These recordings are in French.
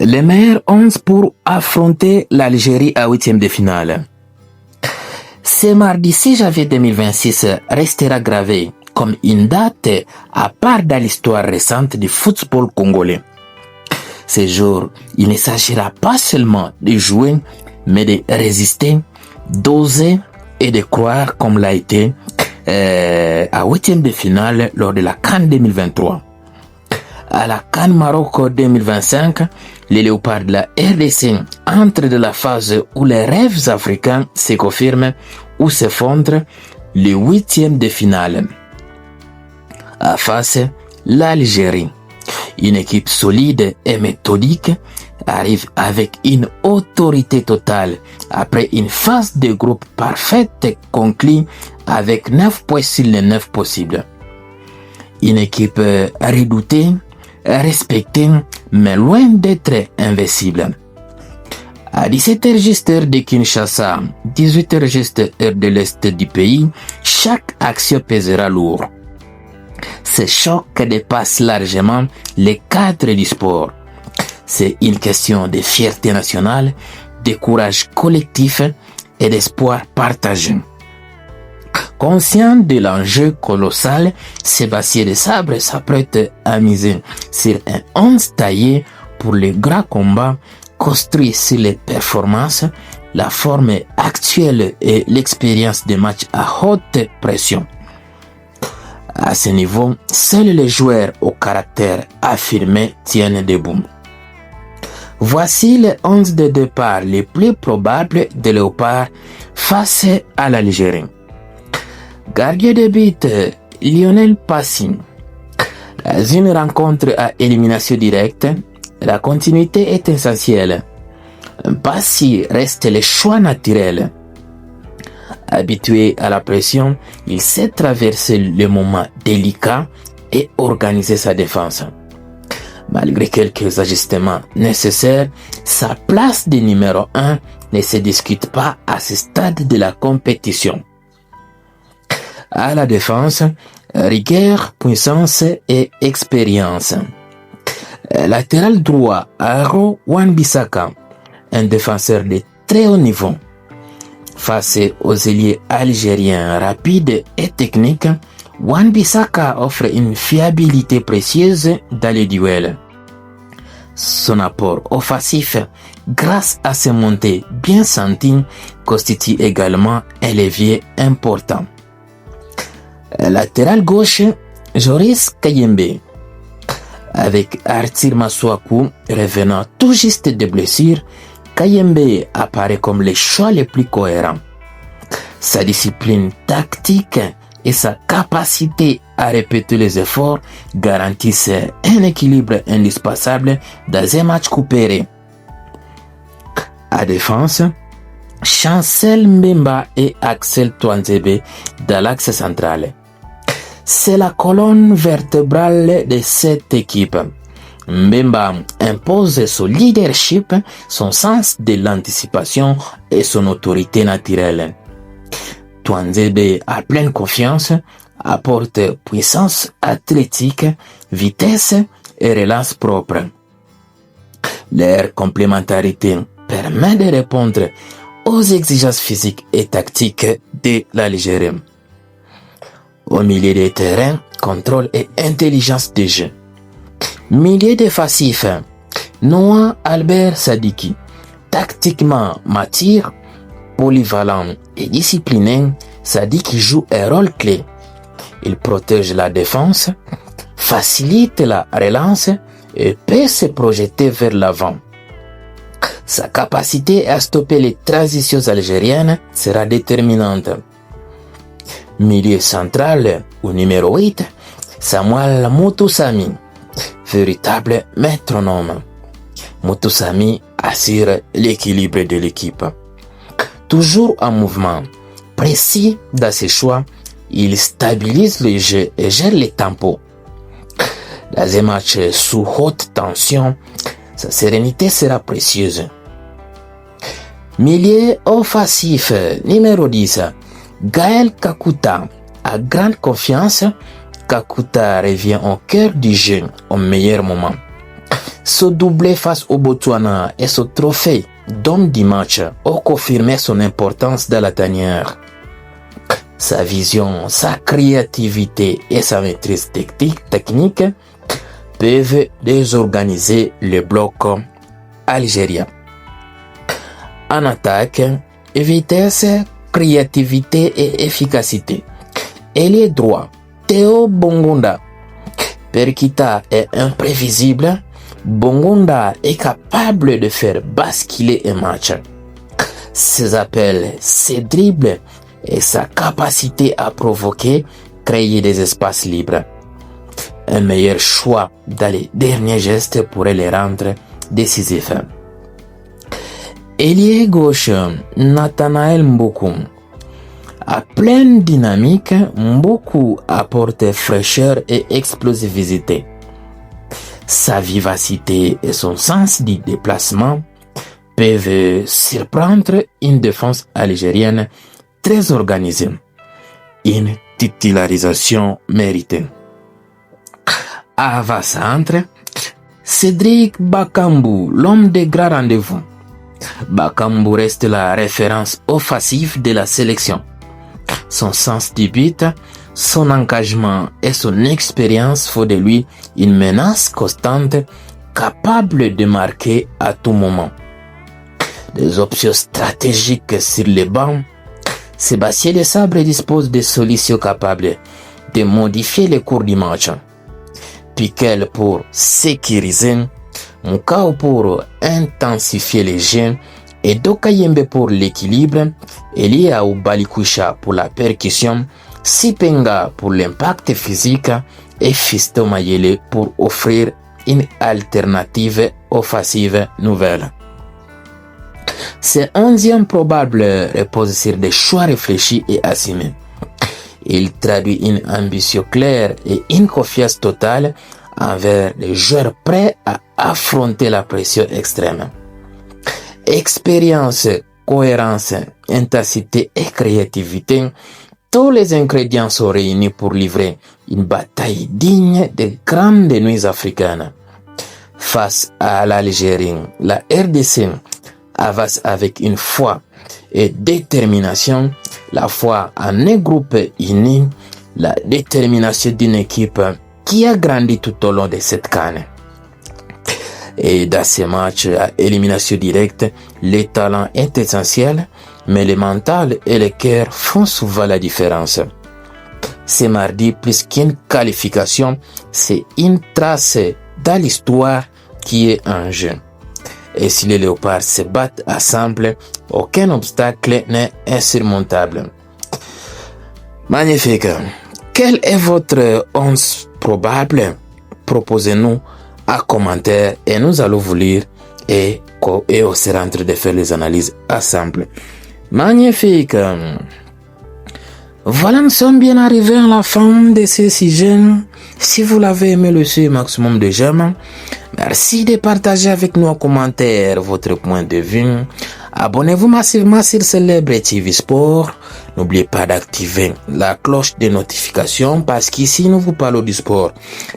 Les meilleurs 11 pour affronter l'Algérie à huitième de finale. Ce mardi 6 janvier 2026 restera gravé comme une date à part dans l'histoire récente du football congolais. Ce jour, il ne s'agira pas seulement de jouer, mais de résister, d'oser et de croire comme l'a été à huitième de finale lors de la CAN 2023. À la CAN Maroc 2025, les léopards de la RDC entrent dans la phase où les rêves africains se confirment ou s'effondrent, le huitième de finale. À face, l'Algérie, une équipe solide et méthodique, arrive avec une autorité totale après une phase de groupe parfaite conclue avec 9 points sur les 9 possibles. Une équipe redoutée, respectée, mais loin d'être invincible. À 17h juste heure de Kinshasa, 18h juste heure de l'Est du pays, chaque action pèsera lourd. Ce choc dépasse largement les cadres du sport. C'est une question de fierté nationale, de courage collectif et d'espoir partagé. Conscient de l'enjeu colossal, Sébastien Desabre s'apprête à miser sur un 11 taillé pour le grand combat construit sur les performances, la forme actuelle et l'expérience des matchs à haute pression. À ce niveau, seuls les joueurs au caractère affirmé tiennent debout. Voici les 11 de départ les plus probables des léopards face à l'Algérie. Gardien de but, Lionel Passy. Dans une rencontre à élimination directe, la continuité est essentielle. Passy reste le choix naturel. Habitué à la pression, il sait traverser les moments délicats et organiser sa défense. Malgré quelques ajustements nécessaires, sa place de numéro 1 ne se discute pas à ce stade de la compétition. À la défense, rigueur, puissance et expérience. Latéral droit, Aro Wan-Bissaka, un défenseur de très haut niveau. Face aux ailiers algériens rapides et techniques, Wan-Bissaka offre une fiabilité précieuse dans les duels. Son apport offensif, grâce à ses montées bien senties, constitue également un levier important. Latéral gauche, Joris Kayembe. Avec Arthur Masuaku revenant tout juste de blessure, Kayembe apparaît comme le choix le plus cohérent. Sa discipline tactique et sa capacité à répéter les efforts garantissent un équilibre indispensable dans un match coupé. À défense, Chancel Mbemba et Axel Touanzebe dans l'axe central. C'est la colonne vertébrale de cette équipe. Mbemba impose son leadership, son sens de l'anticipation et son autorité naturelle. Touanzebe, à pleine confiance, apporte puissance athlétique, vitesse et relance propre. Leur complémentarité permet de répondre aux exigences physiques et tactiques de l'Algérie. Au milieu des terrains, contrôle et intelligence de jeu. Milieu défensif, Noah Albert Sadiki, tactiquement mature, polyvalent et discipliné, Sadiki joue un rôle clé. Il protège la défense, facilite la relance et peut se projeter vers l'avant. Sa capacité à stopper les transitions algériennes sera déterminante. Milieu central ou numéro 8, Samuel Moutoussamy, véritable métronome. Moutoussamy assure l'équilibre de l'équipe. Toujours en mouvement, précis dans ses choix, il stabilise le jeu et gère les tempos. Dans un match sous haute tension, sa sérénité sera précieuse. Milieu offensif numéro 10, Gaël Kakuta. À grande confiance, Kakuta revient au cœur du jeu au meilleur moment. Ce doublé face au Botswana et ce trophée d'homme du match ont confirmé son importance dans la tanière. Sa vision, sa créativité et sa maîtrise technique peuvent désorganiser le bloc algérien. En attaque, vitesse, créativité et efficacité. Ailier droit, Théo Bongonda. Perkita est imprévisible. Bongonda est capable de faire basculer un match. Ses appels, ses dribbles et sa capacité à provoquer créer des espaces libres. Un meilleur choix dans les derniers gestes pourrait les rendre décisifs. Ailier gauche, Nathanaël Mboku. À pleine dynamique, Mboku apporte fraîcheur et explosivité. Sa vivacité et son sens du déplacement peuvent surprendre une défense algérienne très organisée. Une titularisation méritée. Avant-centre, Cédric Bakambu, l'homme des grands rendez-vous. Bakambu reste la référence offensive de la sélection. Son sens du but, son engagement et son expérience font de lui une menace constante capable de marquer à tout moment. Des options stratégiques sur les bancs, Sébastien Desabre dispose de solutions capables de modifier le cours du match. Piquel pour sécuriser, Mukau pour intensifier les jeux et Dokayembe pour l'équilibre, Eliaou Balikwisha pour la percussion, Sipenga pour l'impact physique et Fiston Mayele pour offrir une alternative offensive nouvelle. Ce 11e probable repose sur des choix réfléchis et assumés. Il traduit une ambition claire et une confiance totale envers les joueurs prêts à affronter la pression extrême. Expérience, cohérence, intensité et créativité, tous les ingrédients sont réunis pour livrer une bataille digne des grandes nuits africaines. Face à l'Algérie, la RDC avance avec une foi et détermination, la foi en un groupe uni, la détermination d'une équipe qui a grandi tout au long de cette CAN. Et dans ces matchs à élimination directe, le talent est essentiel, mais le mental et le cœur font souvent la différence. Ce mardi, plus qu'une qualification, c'est une trace dans l'histoire qui est en jeu. Et si les léopards se battent ensemble, aucun obstacle n'est insurmontable. Magnifique. Quel est votre 11 probable? Proposez-nous en commentaire et nous allons vous lire et on sera en train de faire les analyses ensemble. Magnifique. Voilà, nous sommes bien arrivés à la fin de ce sujet. Si vous l'avez aimé, laissez un maximum de j'aime. Merci de partager avec nous en commentaire votre point de vue. Abonnez-vous massivement sur Célèbre TV Sport. N'oubliez pas d'activer la cloche de notification parce qu'ici nous vous parlons du sport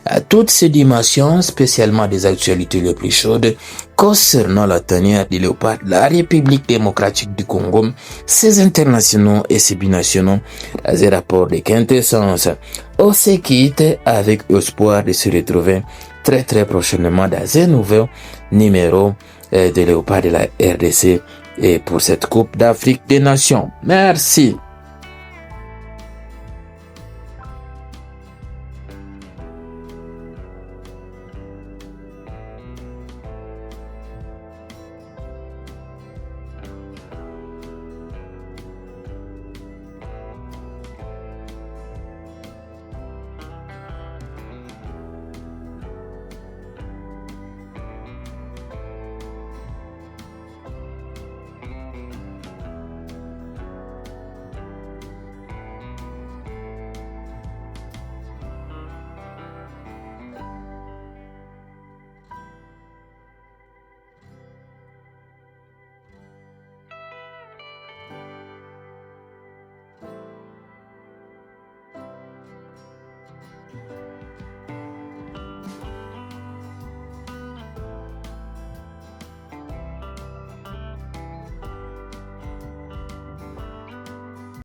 à toutes ces dimensions, spécialement des actualités les plus chaudes concernant la tanière des léopards, la République démocratique du Congo, ses internationaux et ses binationaux, les rapports de quintessence. On se quitte avec l'espoir de se retrouver très prochainement dans un nouveau numéro de léopards de la RDC et pour cette Coupe d'Afrique des Nations. Merci.